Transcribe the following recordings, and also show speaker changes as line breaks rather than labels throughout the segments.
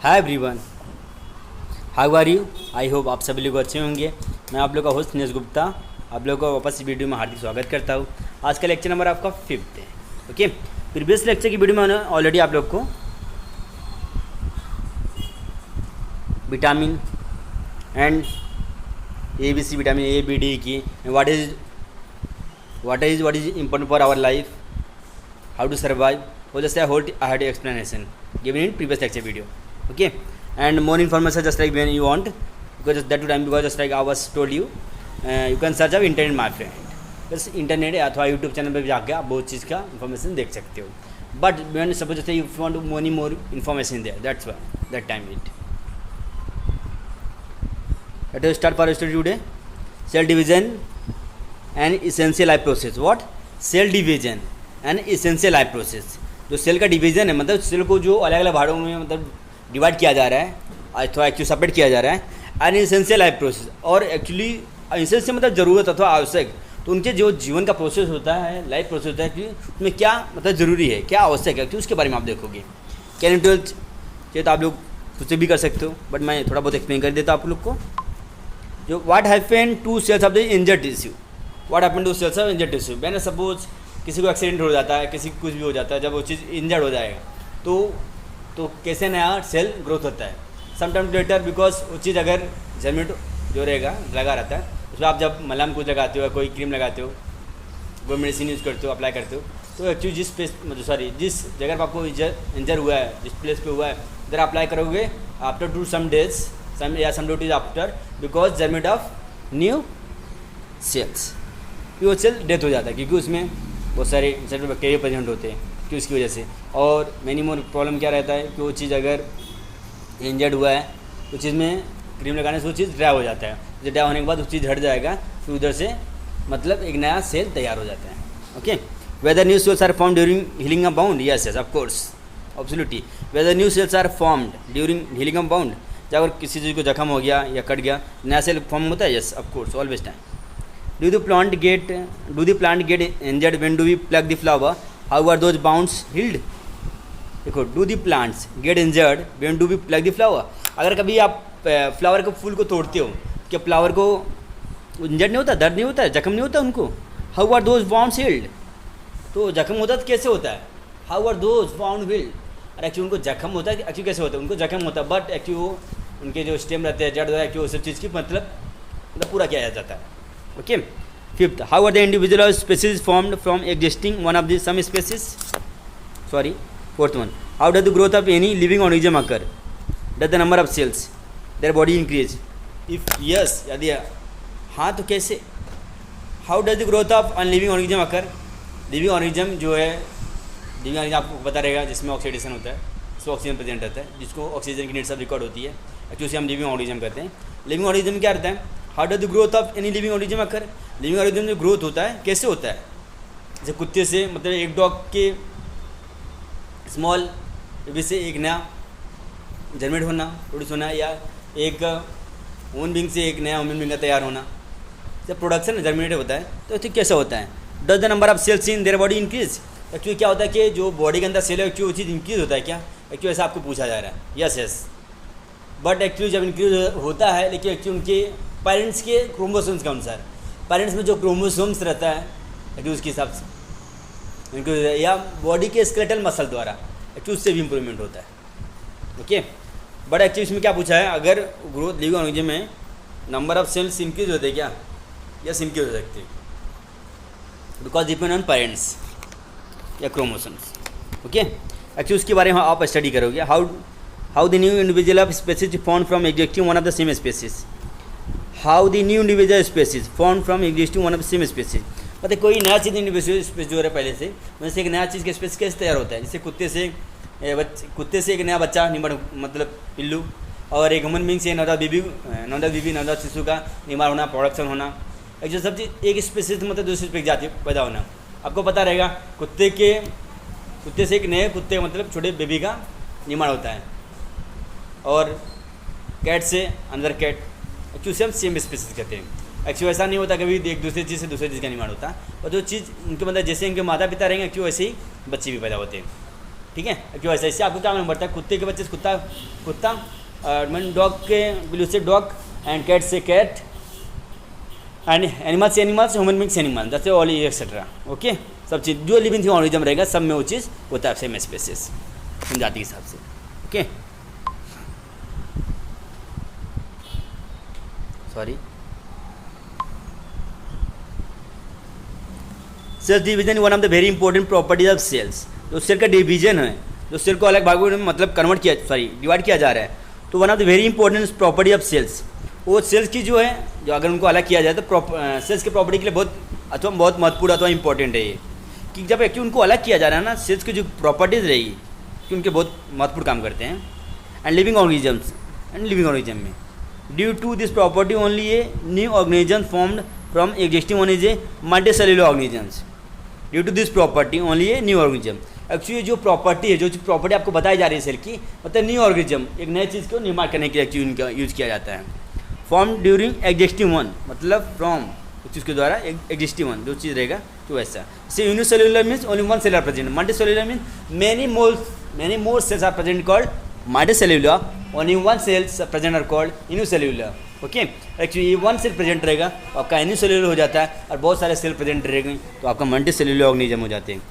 Hi everyone, how are you. I hope आप सभी लोग अच्छे होंगे। मैं आप लोग का होस्ट नीरज गुप्ता आप लोगों को वापस इस वीडियो में हार्दिक स्वागत करता हूँ। आज का लेक्चर नंबर आपका 5th है। ओके, प्रीवियस लेक्चर की वीडियो में मैंने ऑलरेडी आप लोग को vitamin and ABC vitamin A B D की what is important for our life, how to survive, or just I had explanation given in previous lecture video. Okay, and more information just like when you want, because that time because just like I was told you, you can search up internet my friend. बस internet अथवा YouTube channel पर भी जाकर आप बहुत चीज़ का information देख सकते हो. But when suppose just if you want more information there, that's why that time it. Let us start for our study today. Cell division and essential life process. What? Cell division and essential life process. जो cell का division है, मतलब cell को जो अलग अलग भागों में मतलब डिवाइड किया जा रहा है अथवा एक्चुअली सेपरेट किया जा रहा है, एंड इसेंशियल लाइफ प्रोसेस. और एक्चुअली इसेंशियल मतलब ज़रूरत अथवा आवश्यक, तो उनके जो जीवन का प्रोसेस होता है, लाइफ प्रोसेस होता है कि उसमें क्या मतलब ज़रूरी है, क्या आवश्यक है, तो उसके बारे में आप देखोगे. कैन ट्वेल्थ चाहिए तो आप लोग खुद से भी कर सकते हो, बट मैं थोड़ा बहुत एक्सप्लेन कर देता हूँ आप लोग को. जो what happen to cells of the injured tissue, what happen to cells of injured tissue. मैंने सपोज किसी को एक्सीडेंट हो जाता है, किसी को कुछ भी हो जाता है, जब वो चीज़ इंजर्ड हो जाएगा तो कैसे नया सेल ग्रोथ होता है. समटाइम लेटर बिकॉज वो चीज़ अगर जर्मिनेट जो रहेगा लगा रहता है, उसमें आप जब मलहम कुछ लगाते हो, कोई क्रीम लगाते हो, कोई मेडिसिन यूज़ करते हो, अप्लाई करते हो, तो एक्चुअली जिस प्लेस जिस जगह पर आपको इंजर हुआ है, जिस प्लेस पे हुआ है, उधर अप्लाई करोगे after two some days some days after, because germinate of new cells, वो सेल डेथ हो जाता है क्योंकि उसमें बहुत सारे इंसेक्ट बैक्टीरिया प्रेजेंट होते हैं कि उसकी वजह से. और मैनी मोर प्रॉब्लम क्या रहता है कि वो चीज़ अगर इंजर्ड हुआ है उस चीज़ में क्रीम लगाने से वो चीज़ ड्राई हो जाता है. जो ड्राई होने के बाद वो चीज़ हट जाएगा, फिर उधर से मतलब एक नया सेल तैयार हो जाता है. Okay, whether new cells are form during healing of bound. Yes of course, absolutely. Whether new cells are formed during healing of bound, जब अगर किसी चीज़ को जख्म हो गया या कट गया, नया सेल फॉर्म होता है. Yes of course, always time. Do the plant get injured when do we pluck the flower? How are those bounds healed? देखो, do the plants get injured when do we pluck the flower? अगर कभी आप flower को फूल को तोड़ते हो, क्या flower को इंजर्ड नहीं होता, दर्द नहीं होता, जख्म नहीं होता उनको? How are those bounds healed? तो जख्म होता तो कैसे होता है? How are those bounds healed? और एक्चुअली उनको जख्म होता है, एक्चुअली कैसे होता है? उनको जख्म होता है, बट एक्चुअली वो उनके जो स्टेम रहते हैं, जड़ रहता है, एक्चुअली वो सब चीज़ की मतलब पूरा किया जाता है. Okay, fifth, how are the individual species formed from existing one of the some species? Sorry, fourth one, how does the growth of any living organism occur? Does the number of cells their body increase? If yes, यदि हाँ तो कैसे? How does the growth of unliving organism occur? Living organism जो है, living organism आपको पता रहेगा जिसमें ऑक्सीडेशन होता है, उसमें ऑक्सीजन प्रेजेंट रहता है, जिसको ऑक्सीजन की नीड सब रिकॉर्ड होती है, एक्चुअली उसे हम लिविंग ऑर्गेनिज्म कहते हैं. लिविंग ऑर्गेनिज्म क्या रहता है? How does the growth of any living organism occur. Living organism जो ग्रोथ होता है कैसे होता है? जैसे कुत्ते से, मतलब एक डॉग के स्मॉल बेबी से एक नया जर्मिनेट होना, प्रोड्यूस होना, या एक ह्यूमन बींग से एक नया ह्यूमन बींग का तैयार होना, जब प्रोडक्शन जर्मिनेट होता है तो ठीक कैसा होता है? Does the number of cells in their body increase. Actually क्या होता है कि जो बॉडी के अंदर सेल है एक्चुअली वो चीज़ इंक्रीज होता है क्या? एक्चुअली ऐसा आपको पूछा जा रहा है. यस, बट एक्चुअली जब इंक्रीज होता है, लेकिन एक्चुअली उनके पेरेंट्स के क्रोमोसोम्स के अनुसार, पेरेंट्स में जो क्रोमोसोम्स रहता है एक्चुअली उसके हिसाब से उनको, या बॉडी के स्केलेटल मसल द्वारा एक्चुअली उससे भी इम्प्रूवमेंट होता है. ओके, बट एक्चुअली इसमें क्या पूछा है, अगर ग्रोथ लिविंग ऑर्गेनिज्म में नंबर ऑफ सेल्स इंक्रीज होते हैं क्या? यस, इंक्रीज हो सकते हैं, बिकॉज डिपेंड ऑन पेरेंट्स या क्रोमोसोम्स. ओके, एक्चुअली उसके बारे में आप स्टडी करोगे. How the new individual of species form from existing one of the same species. How the new individual species form from existing one of the same species. मतलब कोई नया चीज़ individual space जो है पहले से, वैसे एक नया चीज़ का स्पेस कैसे तैयार होता है? जैसे कुत्ते से एक नया बच्चा निर्माण, मतलब पिल्लू, और एक ह्यूमन बींग से नवजात शिशु का निर्माण होना, प्रोडक्शन होना, एक्चुअली सब चीज़ एक स्पेसीज मतलब दूसरी स्पेस जाती पैदा होना. आपको पता रहेगा कुत्ते से एक नए कुत्ते मतलब छोटे बेबी का निर्माण होता है, और कैट से अंदर कैट, एक्चुअली हम सेम स्पेसीज कहते हैं. एक्चुअली ऐसा नहीं होता कभी एक दूसरी चीज़ से दूसरी चीज़ का निर्माण होता है, और जो चीज़ उनके मतलब जैसे उनके माता पिता रहेंगे एक्चुअली वैसे ही बच्चे भी पैदा होते हैं. ठीक है, क्यों ऐसा, इससे आपको क्या मालूम पड़ता है, कुत्ते के बच्चे से कुत्ता कुत्ता, मीन डॉग के बिल्ली से डॉग, एंड कैट से कैट, एंड एनिमल्स से animals, human beings animal, that's all etcetera. Okay, सब चीज़ जो लिविंग थिंग ऑर्गेनिज्म रहेगा सब में वो चीज़ होता है सेम स्पेसिस जाति के हिसाब से। Okay, sorry, cells division one of the very important properties of cells. जो सेल का डिवीजन है, जो सेल को अलग भागों में मतलब कन्वर्ट किया, सॉरी डिवाइड किया जा रहा है, तो one of the very important property of cells, वो सेल्स की जो है, जो अगर उनको अलग किया जाए तो सेल्स की प्रॉपर्टी के लिए बहुत महत्वपूर्ण अथवा इंपॉर्टेंट है ये, कि जब कि उनको अलग किया जा रहा है ना, सेल्स की जो प्रॉपर्टीज रहेगी कि उनके बहुत महत्वपूर्ण काम करते हैं। एंड लिविंग ऑर्गेनिज्म में due to this property only a new organism formed from existing one is a multicellular organisms. Due to this property only a new organism, actually जो प्रॉपर्टी है, जो प्रॉपर्टी आपको बताई जा रही है सेल की, मतलब न्यू ऑर्गेनिज्म, एक नई चीज़ को निर्माण करने के लिए एक्चुअली उनका यूज़ किया जाता है। फॉर्म ड्यूरिंग एग्जिस्टिंग वन, मतलब फ्रॉम उस चीज़ के द्वारा एग्जिस्टिंग वन जो चीज़ रहेगा तो वैसा। से unicellular means only one cell are present, multicellular means many more cells are present called multicellular, only one cells present are called unicellular. Okay, actually ये वन सेल प्रेजेंट रहेगा तो आपका यूनिसेल्युलर हो जाता है, और बहुत सारे सेल प्रेजेंट रहेंगे तो आपका मल्टीसेल्युलर ऑर्गेनिज्म हो जाते हैं।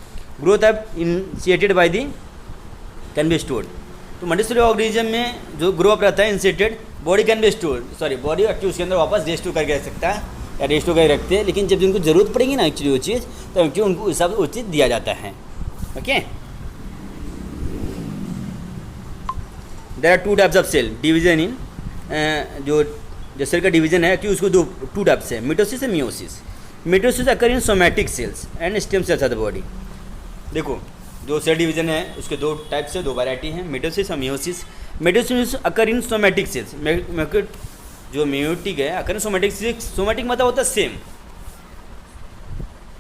ग्रोथ है initiated by the can be stored, तो मल्टीसेल्युलर ऑर्गेनिज्म में जो ग्रो अप रहता है initiated, body can be stored, sorry body actually उसके अंदर वापस रेस्टोर करके रख सकता है या रेस्टोर करके रखते हैं, लेकिन जब उनको जरूरत पड़ेगी ना एक्चुअली वो चीज़, तो एक्चुअली उनको हिसाब से वो चीज़ दिया जाता है। Okay, there are two types of cell division in, जो सेल का डिवीजन है कि उसको टू टाइप्स है, mitosis and meiosis. Mitosis occur in somatic cells and stem cells of the body. देखो जो सेल डिवीजन है उसके दो टाइप से, दो वैरायटी हैं, मिटोसिस और meiosis. Mitosis occur in somatic cells, जो मियोटिक है occur in somatic cells, somatic मतलब होता है सेम,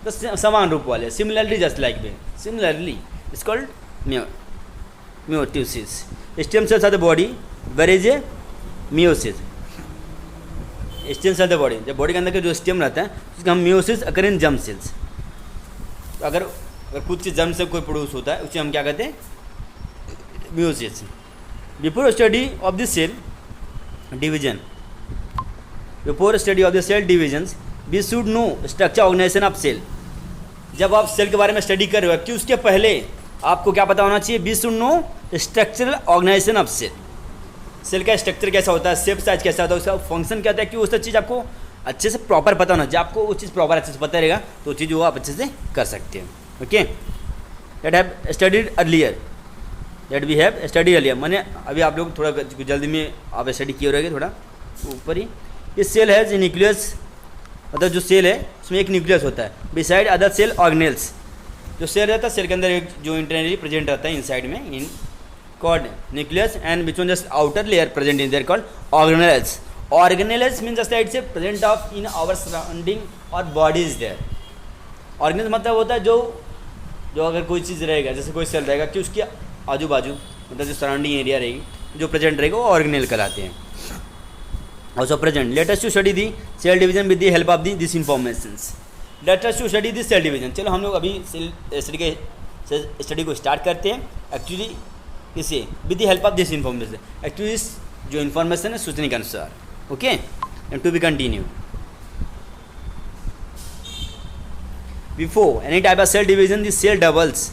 तो समान रूप वाले, similarly just like way, similarly it's called meiosis. Stem cells of the body where is a meiosis, stem cell of the body, जब बॉडी के अंदर का जो स्टेम रहता है उसका हम meiosis occur in germ cells. तो अगर खुद से जर्म से कोई प्रोड्यूस होता है उसे हम क्या कहते हैं, meiosis. Before study of the cell division, before study of the cell divisions we should know structure organisation of cell. जब आप सेल के बारे में स्टडी कर रहे हो कि उसके पहले आपको क्या पता होना चाहिए, we should know structural organisation of cell. Cell का स्ट्रक्चर कैसा होता है, शेप साइज कैसा होता है, उसका फंक्शन क्या होता है, कि उस चीज़ आपको अच्छे से प्रॉपर पता होना चाहिए। आपको वो चीज़ प्रॉपर अच्छे से पता रहेगा तो वो चीज़ वो आप अच्छे से कर सकते हैं। Okay, that have studied earlier, that we have study earlier, मैंने अभी आप लोग थोड़ा जल्दी में आप स्टडी किए रहेंगे थोड़ा ऊपर ही। ये सेल है न्यूक्लियस, मतलब जो सेल है उसमें एक न्यूक्लियस होता है, बिसाइड अदर सेल ऑर्गेनेल्स। जो सेल रहता है सेल के अंदर एक जो इंटरनली प्रेजेंट रहता है इनसाइड में, इन called nucleus and which one just outer layer present in there called organelles. Organelles means just it's a present of in our surrounding or body is there. Organelles मतलब होता है जो अगर कोई चीज़ रहेगा, जैसे कोई सेल रहेगा कि उसके आजू बाजू मतलब जो सराउंडिंग एरिया रहेगी जो प्रेजेंट रहेगा वो ऑर्गेनेल कहलाते हैं। Also present, let us to study the cell division with the help of the this informations. Let us to study the cell division. चलो हम लोग अभी सेल स्टडी को स्टार्ट करते हैं। एक्चुअली इसे with the help of this information, actually जो information है सोचने के अनुसार। Okay, and to be continue. Before any type of cell division this cell doubles.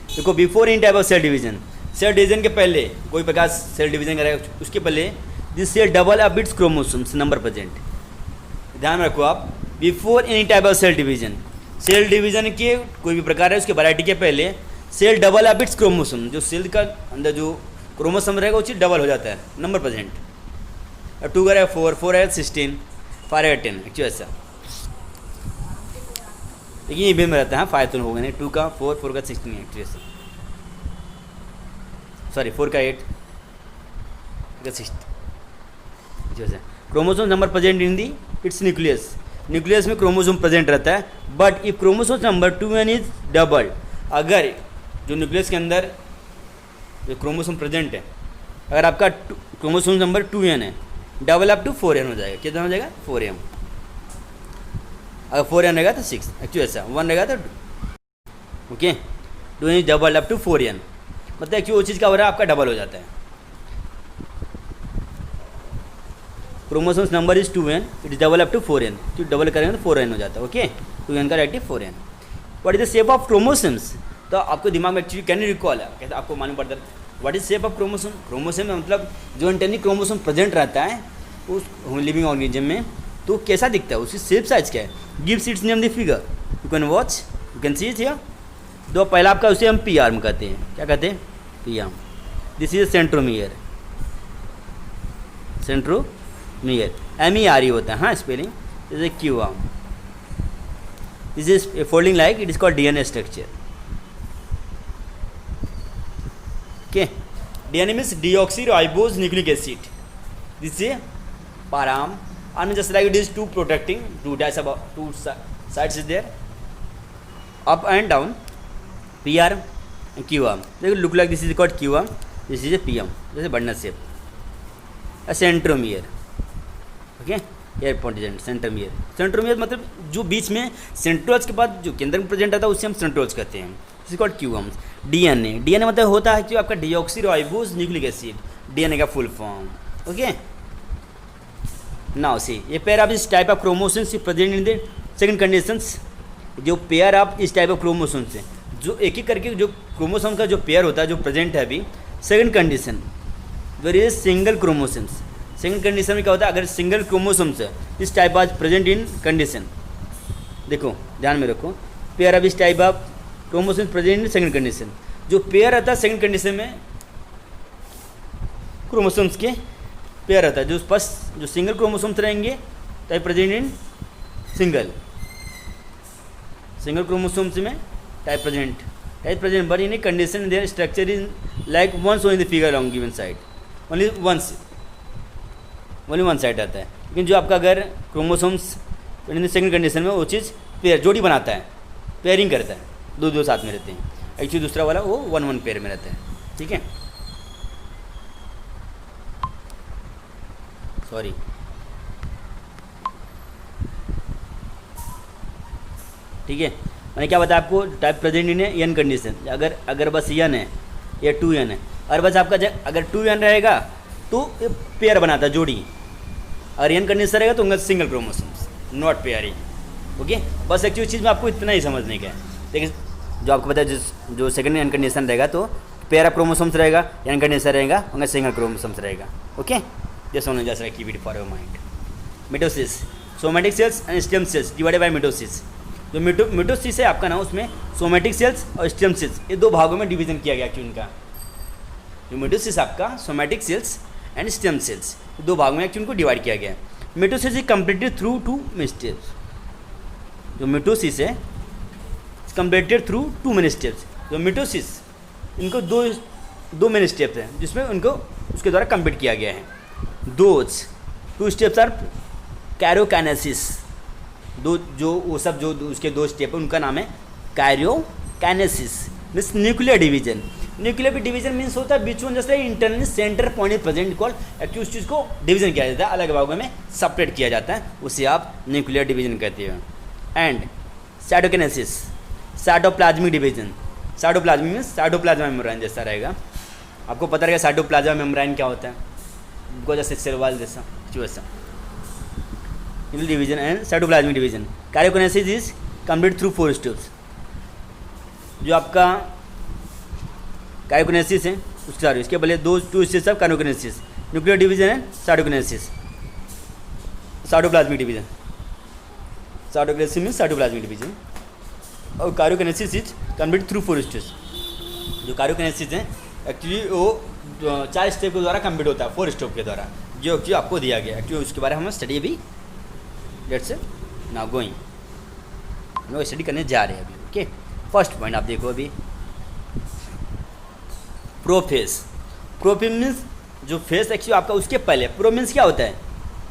देखो before any type of cell division के पहले कोई प्रकार सेल डिवीजन करेगा उसके पहले this cell double of its chromosomes number present. ध्यान रखो आप, before any type of cell division के कोई भी प्रकार है उसके वैरायटी के पहले cell double of its chromosome, जो सेल का अंदर जो क्रोमोसोम रहेगा वो चीज़ डबल हो जाता है नंबर प्रेजेंट। अब 2 का 4, 4 है 16, 5 है 10, एक्चुअली ऐसा। लेकिन ये भी में रहता है 5 तो होगा नहीं, 2 का 4, 4 का 16 एक्चुअली ऐसा, सॉरी 4 का 8 का 60 एक्चुअली ऐसा। Chromosome number present in the it's nucleus में क्रोमोसोम प्रेजेंट रहता है, but if chromosome number 2n is double, अगर जो न्यूक्लियस के अंदर जो क्रोमोसोम प्रेजेंट है अगर आपका क्रोमोसोम नंबर 2n है, डबल अप टू 4n हो जाएगा। कितना हो जाएगा 4m। अगर 4n रहेगा तो 6, एक्चुअली ऐसा 1 रहेगा तो 2। Okay, 2n is double up to 4n। मतलब एक्चुअली वो चीज़ क्या हो रहा है, आपका डबल हो जाता है। Chromosomes number is 2n, it is double up to 4n, तो डबल करेंगे तो 4n हो जाता है। ओके, 2n का directive 4n। What is the shape of chromosomes? तो आपको दिमाग में एक्चुअली कैन यू रिकॉल है, कहते आपको मालूम पड़ता है what is shape of chromosome. Chromosome में मतलब जो इंटरनली क्रोमोसोम प्रेजेंट रहता है उस लिविंग ऑर्गेनिज्म में, तो कैसा दिखता है, उसकी शेप साइज क्या है। Gives it's name the figure, you can watch, you can see it here. तो पहला आपका उसे हम पी आर्म कहते हैं, क्या कहते हैं, P arm. This is centromere, centromere MERE होता है, हाँ spelling. This is Q arm, this is folding like, it is called DNA structure. Okay, DNA means deoxyribose nucleic acid. This is P arm, arm just like it is two protecting, two sides is there, up and down, P arm and Q arm. They will look like this is called Q arm, this is a P arm, this is a bundle shape, a centromere. Okay, here point is centromere. Centromere मतलब जो बीच में सेंट्रोल्स के बाद जो केंद्र में present आता है उसे हम सेंट्रोल्स कहते हैं, this is called Q arms. DNA मतलब होता है कि आपका डीऑक्सीराइबोज न्यूक्लिक एसिड, DNA का full form. Okay, now see ये पेयर ऑफ इस type of chromosomes present in the second conditions. जो पेयर ऑफ इस टाइप ऑफ क्रोमोसोम्स है, जो एक एक करके जो क्रोमोसोम का जो पेयर होता है जो प्रेजेंट है अभी second condition, where is single chromosomes. Second condition में क्या होता है, अगर सिंगल क्रोमोसोम्स है इस type of present in condition, देखो ध्यान में रखो, पेयर ऑफ इस type of chromosomes present in second condition. जो पेयर आता है सेकंड कंडीशन में क्रोमोसोम्स के पेयर रहता है, जो फर्स्ट जो सिंगल क्रोमोसोम्स रहेंगे type present in single chromosomes में type present but in a condition there structure is like one show in the figure on given side, only one side आता है। लेकिन जो आपका अगर chromosomes in the second condition में वो चीज़ pair जोड़ी बनाता है, पेयरिंग करता है, दो साथ में रहते हैं। एक्चुअली दूसरा वाला वो वन पेयर में रहता है। ठीक है, सॉरी, ठीक है, मैंने क्या बताया आपको, type present in an condition. अगर बस एन है या 2n है, और बस आपका अगर 2n रहेगा तो पेयर बनाता है जोड़ी, और एन कंडीशन रहेगा तो उनका single chromosomes, not pairing. Okay, बस एक्चुअली चीज़ में आपको इतना ही समझने का है। लेकिन जो आपको पता है जो सेकंड एन कंडीशन रहेगा तो पेयर ऑफ क्रोमोसोम्स रहेगा, एन कंडीशन रहेगा उनका सिंगल क्रोमोसोम्स रहेगा। Okay, Just only just like keep it for your mind. Mitosis, somatic cells and stem cells divided by mitosis. जो मिटोसिस है आपका ना, उसमें सोमेटिक सेल्स और स्टेम सेल्स ये दो भागों में डिवीजन किया गया एक्चुअली इनका। जो मिटोसिस आपका somatic cells and stem cells दो भागों में एक्चुअली इनको डिवाइड किया गया है। Mitosis is completed through two steps. जो मिटोसिस है completed through two many steps. जो मिटोसिस इनको दो मेनी स्टेप्स हैं जिसमें उनको उसके द्वारा कंप्लीट किया गया है। Those two steps are karyokinesis. जो वो सब जो उसके दो स्टेप है उनका नाम है karyokinesis, means nuclear division. Nuclear division means होता है बीच में जैसे internal centre point is present call, actually उस चीज़ को डिवीजन किया जाता है, अलग भागों में सेपरेट किया जाता है, उसे आप न्यूक्लियर डिवीजन कहते हैं। And cytokinesis, cytoplasmic division. Cytoplasmic means cytoplasm membrane जैसा रहेगा, आपको पता रहेगा साइटोप्लाज्मा मेम्ब्रेन क्या होता है, जैसे सेल वाल जैसा वैसा। Division and cytoplasmic division. Karyokinesis is complete through 4 steps. जो आपका कैरियोकाइनेसिस है उसके पहले two steps of karyokinesis, nuclear division and cytokinesis. Cytoplasmic division, cytokinesis means cytoplasmic division, और karyokinesis is complete through 4 steps. जो karyokinesis है एक्चुअली वो 4 step के द्वारा कंप्लीट होता है, 4 स्टेप के द्वारा जो एक्चुअली आपको दिया गया। एक्चुअली उसके बारे में हम स्टडी अभी लेट्स नाउ गोइंग, हम लोग स्टडी करने जा रहे हैं अभी। ओके, फर्स्ट पॉइंट आप देखो अभी, प्रोफेस। प्रोफेस मीन्स जो फेस एक्चुअली आपका उसके पहले, प्रो मीन्स क्या होता है,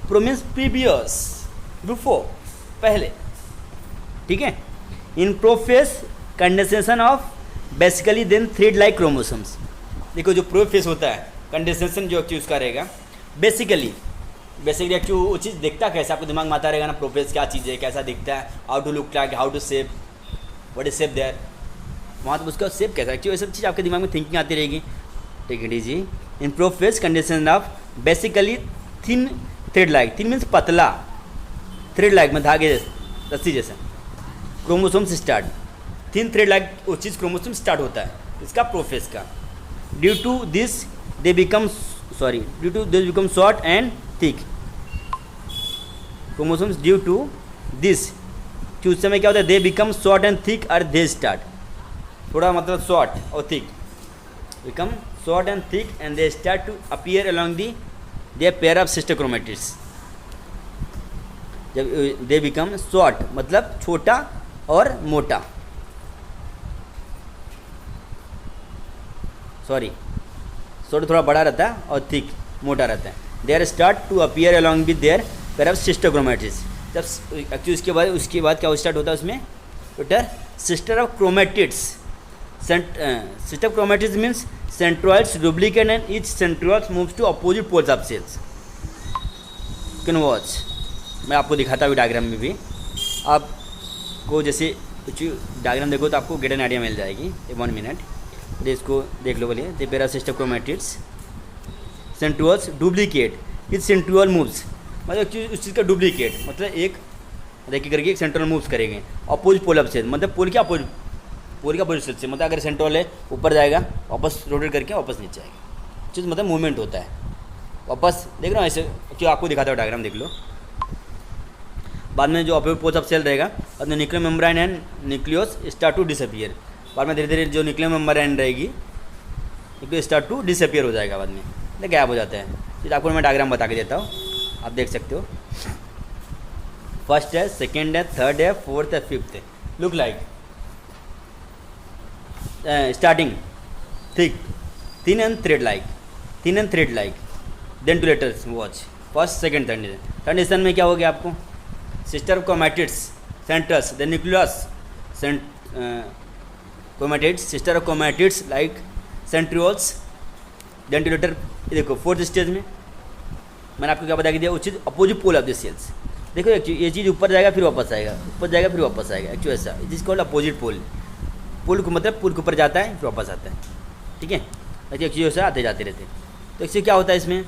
प्रो मीन्स प्रीवियस, बिफोर, पहले। ठीक है, in prophase condensation of basically then thread like chromosomes. देखो जो प्रोफेस होता है कंडेंसेशन जो एक्चुअली उसका रहेगा बेसिकली एक्चुअली वो चीज़ दिखता कैसे आपको दिमाग में आता रहेगा ना, प्रोफेस क्या चीज़ है, कैसा दिखता है, how to look like, how to shape, what is shape there, वहाँ तो उसका शेप कैसा, एक्चुअली ये सब चीज़ आपके दिमाग में थिंकिंग आती रहेगी। Take it easy. In prophase condition of basically thin thread like, thin means पतला, थ्रेड लाइक में धागे रस्सी जैसा, chromosomes start, thin thread like वो चीज़ क्रोमोसोम स्टार्ट होता है इसका प्रोफेज का। Due to this they become short and thick chromosomes, due to this कि उस समय क्या होता है, they become short and thick और दे स्टार्ट, थोड़ा मतलब शॉर्ट और thick, become short and thick and they start to appear along the they pair of sister chromatids. जब दे बिकम शॉर्ट मतलब छोटा और मोटा, सॉरी शॉर्ट थोड़ा बड़ा रहता है और थिक मोटा रहता है। They are start to appear along with their pair of sister chromatids. जब एक्चुअली उसके बाद क्या स्टार्ट होता है उसमें, better sister of chromatids. Sister chromatids means centroids duplicate and each centroids moves to opposite poles of cells. Can watch, मैं आपको दिखाता हूँ डायग्राम में भी, आपको जैसे कुछ डायग्राम देखो तो आपको गेट एन आइडिया मिल जाएगी। 1 मिनट इसको देख लो बोलिए। The pair of sister chromatids centroids duplicate each centroid moves, मतलब उस चीज़ का डुप्लीकेट मतलब एक देखिए करके एक सेंट्रोल मूव्स करेंगे अपोजिट पोल ऑफ सेल, मतलब पोल के अपोजिट, पोल के अपोजिट सेल से, मतलब अगर सेंट्रोल है ऊपर जाएगा वापस रोटेट करके वापस नीचे आएगा, चीज़ मतलब मूवमेंट होता है वापस। देख रहे हो ऐसे क्यों, आपको दिखाता हूँ डायग्राम देख लो। बाद में जो अपोजिट पोल ऑफ सेल रहेगा और nuclear membrane and nucleus start to disappear, बाद में धीरे धीरे जो न्यूक्लियर मेम्ब्रेन रहेगी न्यूक्लियस स्टार्ट टू डिसअपियर हो जाएगा, बाद में गैप हो जाता है। फिर आपको मैं डायग्राम बता के देता हूँ, आप देख सकते हो। फर्स्ट है, सेकेंड है, थर्ड है, फोर्थ है, फिफ्थ है। Look like starting thick thin and thread like, thin and thread like, then two letters watch first second third. Third division में क्या हो गया आपको, sister chromatids centres the nucleus chromatids sister of chromatids like centrioles then two letter. देखो fourth stage में मैंने आपको क्या बता के दिया, उस चीज़ opposite pole of the cells. देखो एक्चुअली ये चीज़ ऊपर जाएगा फिर वापस आएगा, ऊपर जाएगा फिर वापस आएगा, एक्चुअली ऐसा it is called opposite pole. Pole को मतलब पोल के ऊपर जाता है फिर वापस आता है, ठीक है। एक्चुअली ऐसा आते जाते रहते हैं। तो इससे क्या होता है इसमें,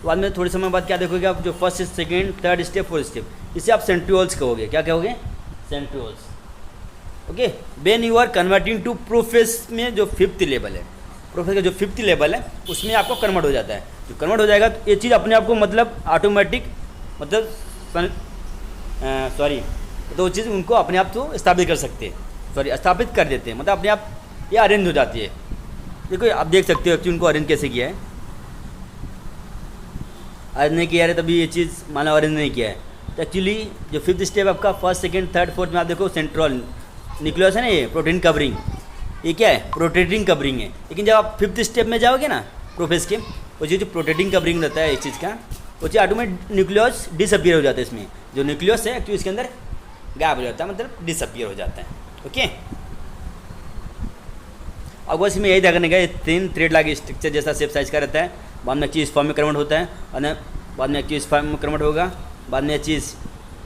बाद में थोड़े समय बाद क्या देखोगे आप, जो first second third step fourth step, इसे आप सेंट्रियोल्स कहोगे। क्या कहोगे, centrioles. Okay, when you are converting to prophase में जो फिफ्थ लेवल है, प्रोफेस का जो फिफ्थ लेवल है उसमें आपको कन्वर्ट हो जाता है। जो कन्वर्ट हो जाएगा तो ये चीज़ अपने आप को मतलब ऑटोमेटिक मतलब सॉरी तो वो चीज़ उनको अपने आप तो स्थापित कर सकते हैं, सॉरी स्थापित कर देते हैं, मतलब अपने आप ये अरेंज हो जाती है। देखो आप देख सकते हो एक्चुअली उनको अरेंज कैसे किया है, अरेंज नहीं किया है तभी ये चीज़ माना अरेंज नहीं किया है। तो एक्चुअली जो फिफ्थ स्टेप आपका फर्स्ट सेकेंड थर्ड फोर्थ में आप देखो सेंट्रल न्यूक्लियस है ना, ये प्रोटीन कवरिंग, ये क्या है, प्रोटेक्टिंग कवरिंग है। लेकिन जब आप फिफ्थ स्टेप में जाओगे ना प्रोफेस के, वो जो प्रोटेक्टिंग कवरिंग रहता है इस चीज़ का, वो चीज़ ऑटोमेटिक न्यूक्लियस डिसअपियर हो जाता है। इसमें जो न्यूक्लियस है एक्चुअली इसके अंदर गायब हो जाता है, मतलब डिसअपियर हो जाता है। ओके, अब बस इसमें यही ध्यान रखने का, ये थिन थ्रेड लाइक स्ट्रक्चर जैसा शेप साइज का रहता है। बाद में चीज़ फॉर्म में कन्वर्ट होता है और बाद में चीज़ फॉर्म में कन्वर्ट होगा, बाद में चीज़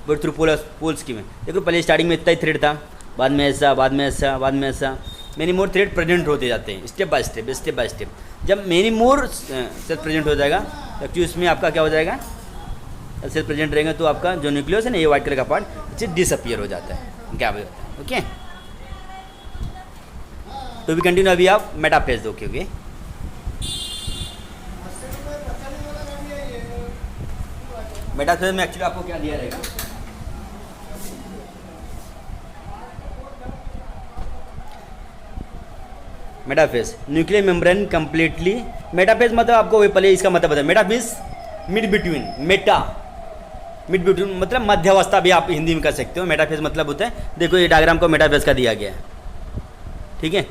बट थ्रू पोल्स की में। देखो पहले स्टार्टिंग में इतना ही थ्रेड था, बाद में ऐसा, बाद में ऐसा, बाद में ऐसा, मेनी मोर थ्रेड प्रेजेंट होते जाते हैं step by step, step by step. जब मेनी मोर सेल प्रेजेंट हो जाएगा तो एक्चुअली उसमें आपका क्या हो जाएगा, सेल प्रेजेंट रहेगा तो आपका जो न्यूक्लियस है ना, ये व्हाइट कलर का पार्ट डिसअपियर हो जाता है, क्या हो जाता है। ओके, तो भी कंटिन्यू। अभी आप मेटाफेज दो, ओके। मेटाफेज में एक्चुअली आपको क्या दिया रहेगा, metaphase nuclear membrane completely. Metaphase मतलब आपको वही पहले इसका मतलब बताया, metaphase mid between, Meta mid between मतलब मध्यावस्था भी आप हिंदी में कर सकते हो। मेटाफेज मतलब होता है, देखो ये डायग्राम को मेटाफेज का दिया गया है, ठीक है।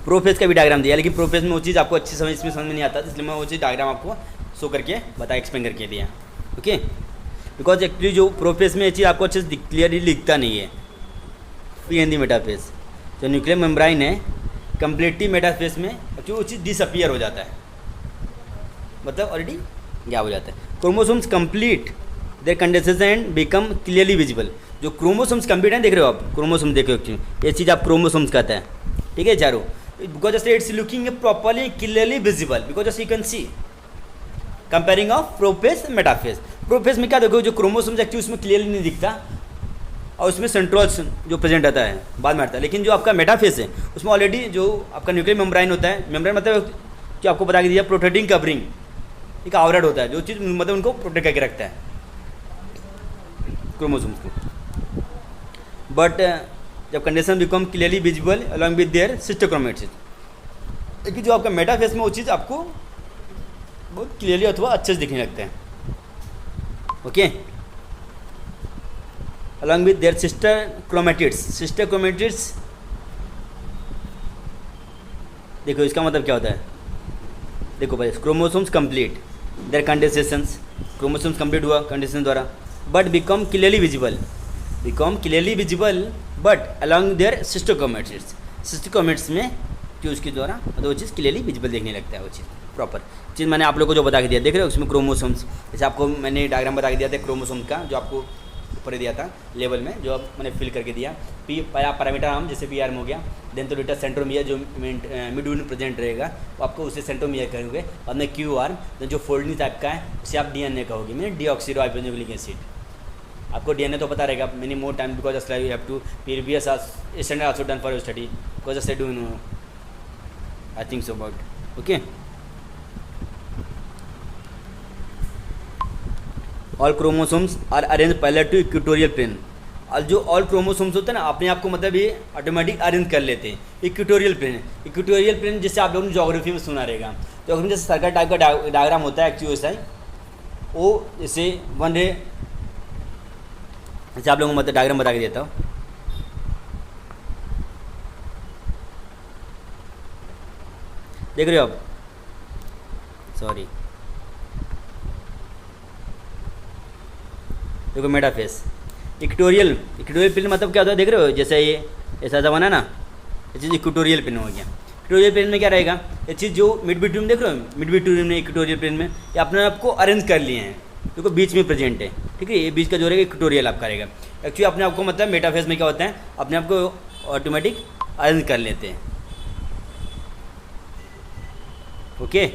प्रोफेज का भी डायग्राम दिया, लेकिन प्रोफेज में वो चीज़ आपको अच्छी समझ इसमें समझ में नहीं आता, इसलिए मैं वो चीज़ डायग्राम आपको शो करके बता एक्सप्लेन करके दिया। ओके, बिकॉज एक्चुअली जो प्रोफेज में ये चीज़ आपको अच्छे से क्लियरली लिखता नहीं है। तो हिंदी मेटाफेज जो न्यूक्लियर मेम्ब्रेन है कम्प्लीटली मेटाफेज में एक्चुअली वो चीज़ डिसअपियर हो जाता है, मतलब ऑलरेडी क्या हो जाता है। Chromosomes complete there condensation and become clearly visible. जो क्रोमोसोम्स कंप्लीट हैं, देख रहे हो आप, क्रोमोसोम देखो एक्चुअली ये चीज़ आप क्रोमोसोम्स कहते हैं, ठीक है चारों, because just it's looking properly clearly visible because just you can see comparing of prophase metaphase. Prophase में क्या देखो, जो क्रोमोसोम्स एक्चुअली उसमें क्लियरली नहीं दिखता और उसमें सेंट्रोल्स जो प्रेजेंट रहता है बाद में आता है, लेकिन जो आपका मेटाफेस है उसमें ऑलरेडी जो आपका न्यूक्लियर मेम्ब्रेन होता है, मेम्ब्रेन मतलब कि आपको बता के दिया प्रोटेक्टिंग कवरिंग, एक आवरण होता है जो चीज़ मतलब उनको प्रोटेक्ट करके रखता है क्रोमोसोम्स को। बट जब condition become clearly visible along with their sister chromatids, लेकिन जो आपका मेटाफेस में वो चीज़ आपको बहुत क्लियरली अथवा अच्छे से दिखने लगता है। Okay, along with their sister chromatids. Sister chromatids देखो इसका मतलब क्या होता है, देखो भाई chromosomes complete their condensations, chromosomes complete हुआ कंडेंसेशन द्वारा, but become clearly visible but along their sister chromatids. Sister chromatids में जो उसके द्वारा मतलब वो चीज़ क्लियरली विजिबल देखने लगता है, वो चीज़ प्रॉपर चीज़ मैंने आप लोगों को जो बता के दिया, देख रहे हो उसमें क्रोमोसोम्स, जैसे आपको मैंने डायग्राम बता के दिया था क्रोमोसोम का, जो आपको ऊपर दिया था लेवल में, जो अब मैंने फिल करके दिया। पी पैरामीटर आर्म जैसे पी आर्म हो गया, देन तो डेटा सेंट्रोमियर जो मिड प्रेजेंट रहेगा वो आपको उसे सेंट्रोमियर करोगे, बाद में क्यू आर्म, देन जो फोल्डिंग टाइप का है उसे आप डीएनए कहोगे, मीन डीऑक्सीराइबोन्यूक्लिक एसिड। आपको डीएनए तो पता रहेगा, many more time because you have to previous standard also done for your study because I do know I think so about. Okay, all chromosomes are arrange parallel to equatorial plane. और जो all chromosomes होते हैं ना अपने आप को मतलब ये ऑटोमेटिक अरेंज कर लेते हैं इक्वेटोरियल प्लेन जैसे आप लोगों ने ज्योग्राफी में सुना रहेगा, ज्योग्राफी में जैसे सर्कल टाइप का डायग्राम होता है एक्चुअली ऐसा वो जैसे वन रे, जैसे आप लोगों को मतलब डायग्राम बता के देता हूँ। देख रहे हो आप, सॉरी देखो मेटाफेस इक्वेटोरियल प्लेन मतलब क्या होता है, देख रहे हो जैसे ये ऐसा सा बना ना, ये चीज़ इक्वेटोरियल प्लेन हो गया। इक्वेटोरियल प्लेन में क्या रहेगा, ये चीज़ जो मिड बिटवीन देख रहे हो, मिड बिटवीन में इक्वेटोरियल प्लेन में ये अपने आप को अरेंज कर लिए हैं, देखो बीच में प्रेजेंट है, ठीक है, ये बीच का जो रहेगा इक्वेटोरियल आपका रहेगा। एक्चुअली अपने आप को मतलब मेटाफेस में क्या होता है, अपने आप को ऑटोमेटिक अरेंज कर लेते हैं। Okay,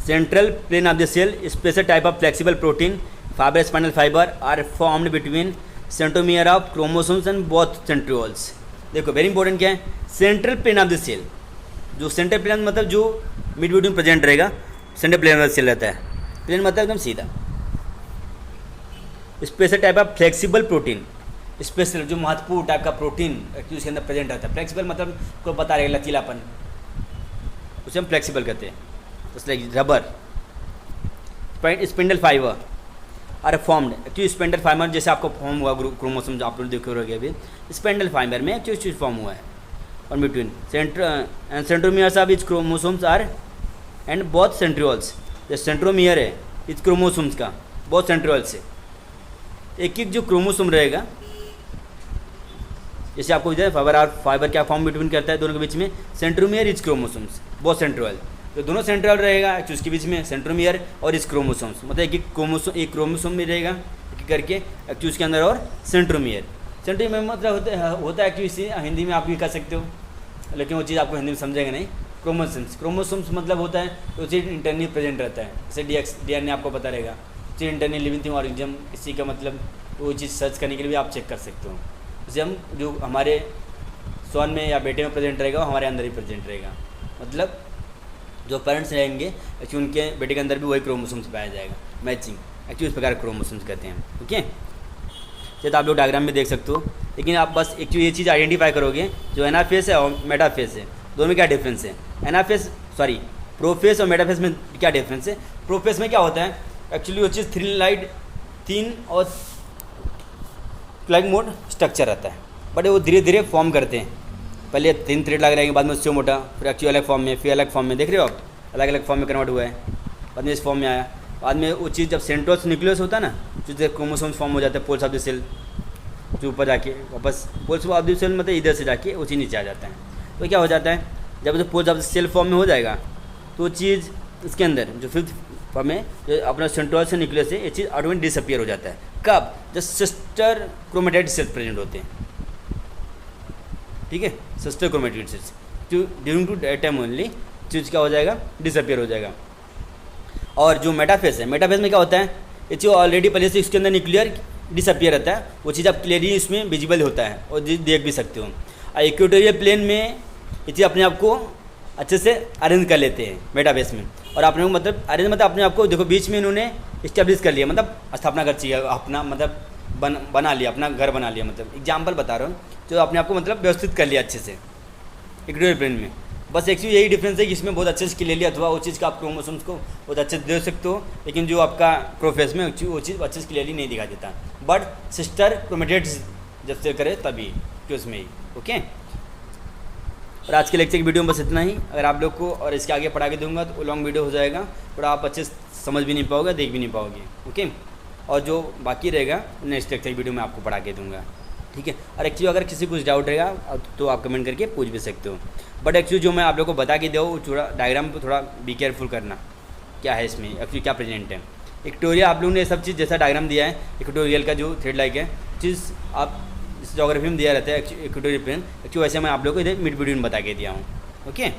central plane of the cell special type of flexible protein fiber spinal fiber are formed between centromere of chromosomes and both centrioles। देखो वेरी इंपॉर्टेंट क्या है, central plane of the cell, जो central plane मतलब जो mid between present रहेगा, central plane of the cell रहता है, plane मतलब एकदम सीधा। Special type of flexible protein, special जो महत्वपूर्ण टाइप का प्रोटीन उसके अंदर प्रेजेंट रहता है। फ्लेक्सिबल मतलब को पता रहेगा लचीलापन, उसे हम फ्लेक्सिबल कहते हैं। Just like rubber, spindle fibre are formed, actually spindle fibre जैसे आपको फॉर्म हुआ क्रोमोसोम जो आप लोग देखे रहोगे अभी, स्पिंडल फाइबर में एक्चुअली चीज़ फॉर्म हुआ है और between centromeres of each chromosomes are and both centrioles. जो सेंट्रोमियर है इस क्रोमोसोम्स का बोथ सेंट्रियोल्स है, एक एक जो क्रोमोसोम रहेगा, जैसे आपको फाइबर क्या फॉर्म बिटवीन करता है दोनों के बीच में, centromere etch chromosomes both centriole, तो दोनों सेंट्रियोल रहेगा एक्चुअली उसके बीच में सेंट्रोमियर और इस क्रोमोसोम्स, मतलब एक क्रोमोसोम में रहेगा एक करके एक्चुअली उसके अंदर, और सेंट्रोमियर मतलब होता है एक्चुअली इसी हिंदी में आप भी कर सकते हो, लेकिन वो चीज़ आपको हिंदी में समझेगा नहीं। क्रोमोसोम्स मतलब होता है तो चीज़ इंटरनली प्रेजेंट रहता है, जैसे डीएनए आपको पता रहेगा, चीज़ इंटरनली लिविंग थिंग ऑर्गेनिज्म, इसी का मतलब वो चीज़ सर्च करने के लिए भी आप चेक कर सकते हो। जैसे हम जो हमारे सोन में या बेटे में प्रेजेंट रहेगा वो हमारे अंदर ही प्रेजेंट रहेगा, मतलब जो पेरेंट्स रहेंगे एक्चुअली उनके बेटे के अंदर भी वही क्रोमोसोम्स पाया जाएगा, मैचिंग एक्चुअली इस प्रकार क्रोमोसोम्स कहते हैं। ओके, तो आप लोग डायग्राम में देख सकते हो, लेकिन आप बस एक्चुअली ये चीज़ आइडेंटिफाई करोगे जो एनाफेस है और मेटाफेस है, दोनों में क्या डिफरेंस है। प्रोफेस और मेटाफेस में क्या डिफरेंस है। प्रोफेस में क्या होता है एक्चुअली वो चीज़ तीन और फ्लैग मोड स्ट्रक्चर रहता है, बट वो धीरे धीरे फॉर्म करते हैं, पहले 3 थ्रेड लग रहेंगे, बाद में उससे मोटा, फिर एक्चुअली अलग फॉर्म में, फिर अलग फॉर्म में, देख रहे हो आप अलग अलग फॉर्म में कन्वर्ट हुआ है, बाद में इस फॉर्म में आया, बाद में वो चीज़ जब सेंट्रोस न्यूक्लियस होता है ना, जो क्रोमोसोम्स फॉर्म हो जाते हैं, पोल्स ऑफ द सेल जो ऊपर जाके वापस पोल्स ऑफ द सेल मतलब इधर से जाके उसी नीचे आ जाता है। तो क्या हो जाता है जब poles of the cell form में हो जाएगा तो चीज़ इसके अंदर जो फिफ्थ फॉर्म है, जो अपना सेंट्रोइड से न्यूक्लियस है, ये चीज़ ऑटोमेटिक डिसअपियर हो जाता है। कब? जब सिस्टर क्रोमेटाइड सेल्स प्रेजेंट होते हैं, ठीक है, सिस्टर क्रोमेटाइड सेल्स, तो during to that time only चीज़ क्या हो जाएगा, डिसअपियर हो जाएगा। और जो मेटाफेज है, मेटाफेज में क्या होता है, ये चीज़ ऑलरेडी पहले से इसके अंदर न्यूक्लियर डिसअपियर रहता है, वो चीज़ आप क्लियरली इसमें विजिबल होता है और देख भी सकते हो। और इक्वेटोरियल प्लेन में ये चीज़ अपने आप को अच्छे से अरेंज कर लेते हैं मेटाफेज में। और अपने को मतलब अरेंज मतलब अपने आप को देखो बीच में इन्होंने इस्टेब्लिश कर लिया, मतलब स्थापना कर चाहिए अपना, मतलब बना लिया, अपना घर बना लिया, मतलब एग्जाम्पल बता रहा हूँ, जो अपने आप को मतलब व्यवस्थित कर लिया अच्छे से इक्वेटोरियल प्लेन में। बस एक्चुअली यही डिफरेंस है कि इसमें बहुत अच्छे से क्लियरली अथवा वो चीज़ का आप क्रोमोसोम्स को बहुत अच्छे से देख सकते हो, लेकिन जो आपका प्रोफेस में वो चीज़ अच्छे से क्लियरली नहीं दिखाई देता। बट सिस्टर क्रोमेटाइड्स जब से करे तभी कि उसमें ही। ओके, और आज के लेक्चर की वीडियो में बस इतना ही। अगर आप लोग को और इसके आगे पढ़ा के दूंगा तो लॉन्ग वीडियो हो जाएगा, थोड़ा आप अच्छे से समझ भी नहीं पाओगे, देख भी नहीं पाओगे। ओके, और जो बाकी रहेगा नेक्स्ट लेक्चर वीडियो में आपको पढ़ा के दूंगा, ठीक है। और एक्चुअली अगर किसी कुछ डाउट रहेगा तो आप कमेंट करके पूछ भी सकते हो। बट एक्चुअली जो मैं आप लोग को बता के दिया वो थोड़ा डायग्राम पर थोड़ा बी केयरफुल करना, क्या है इसमें एक्चुअली क्या प्रेजेंट है। इक्वेटोरियल आप लोगों ने सब चीज़ जैसा डायग्राम दिया है, इक्वेटोरियल का जो थ्रेड लाइक है चीज़ आप ज्योग्राफी में दिया रहता है इक्वेटोरियल प्लेन, एक्चुअली वैसे मैं आप लोग को इधर मिड वीडियो में बता के दिया हूँ। ओके।